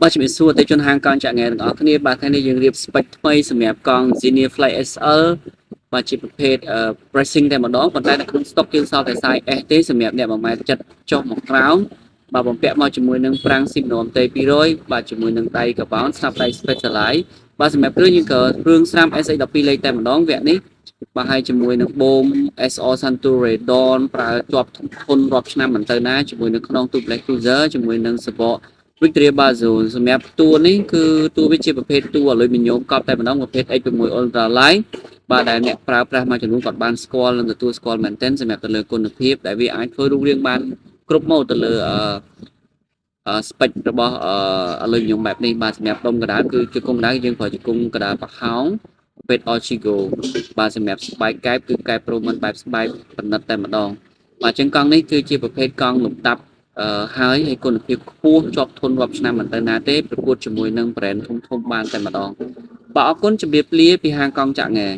បើជំរាបសួរទៅជនហាងកង់ចាក់ងែទាំងអស់គ្នាបាទថ្ងៃនេះយើងរៀបស្ពេចថ្មីសម្រាប់កង់ Xenia Fly SL បាទជាប្រភេទpricing តែម្ដងប៉ុន្តែនៅក្នុង stock យើងសល់តែ size S ទេសម្រាប់អ្នក1ម៉ែត្រ7ចុះមកក្រោមបាទបំពាក់មកជាមួយនឹងប្រាំងស៊ីមនោមតេ200បាទជាមួយនឹងដៃកបោនស្នាប់ដៃ Specialized បាទសម្រាប់គ្រឿងយើងក៏គ្រឿងស្រាម SA12 លេខតែម្ដងវគ្គនេះបាទហើយជាមួយនឹងបូម SR Santo Redon ប្រើជាប់ធន់រាប់ឆ្នាំមិនទៅណាជាមួយនៅក្នុងទូ Black Cruiser ជាមួយនឹងសបក Victoria Bazoo សម្រាប់តួនេះគឺតួវាជាប្រភេទតួអាលុយមីញ៉ូមកប់តែម្ដងប្រភេទ X6 Ultra Light បាទដែលអ្នកប្រើប្រាស់មួយចំនួនគាត់បានស្គាល់និងទទួលស្គាល់មែនទែនសម្រាប់ទៅលើគុណភាពដែលវាអាចធ្វើរូបរាងបានគ្រប់ម៉ូដទៅលើspec របស់អាលុយមីញ៉ូមបែបនេះបាទសម្រាប់ដុំកណ្ដាលគឺជង្គង់កណ្ដាលយើងប្រើជង្គង់កណ្ដាលប្រហោងប្រភេទ Orchigo បាទសម្រាប់ស្បែកកែបគឺកែប Pro មិនបែបស្បែកប៉និតតែម្ដងបាទចឹងកង់នេះគឺជាប្រភេទកង់លំដាប់ហើយគុណភាពខ្ពស់ជាប់ធន់រាប់ឆ្នាំមិនទៅណាទេប្រកួតជាមួយនឹង brand ធំៗបានតែម្ដងបាទអរគុណជម្រាបលាពីហាងកង់ចាក់ងែ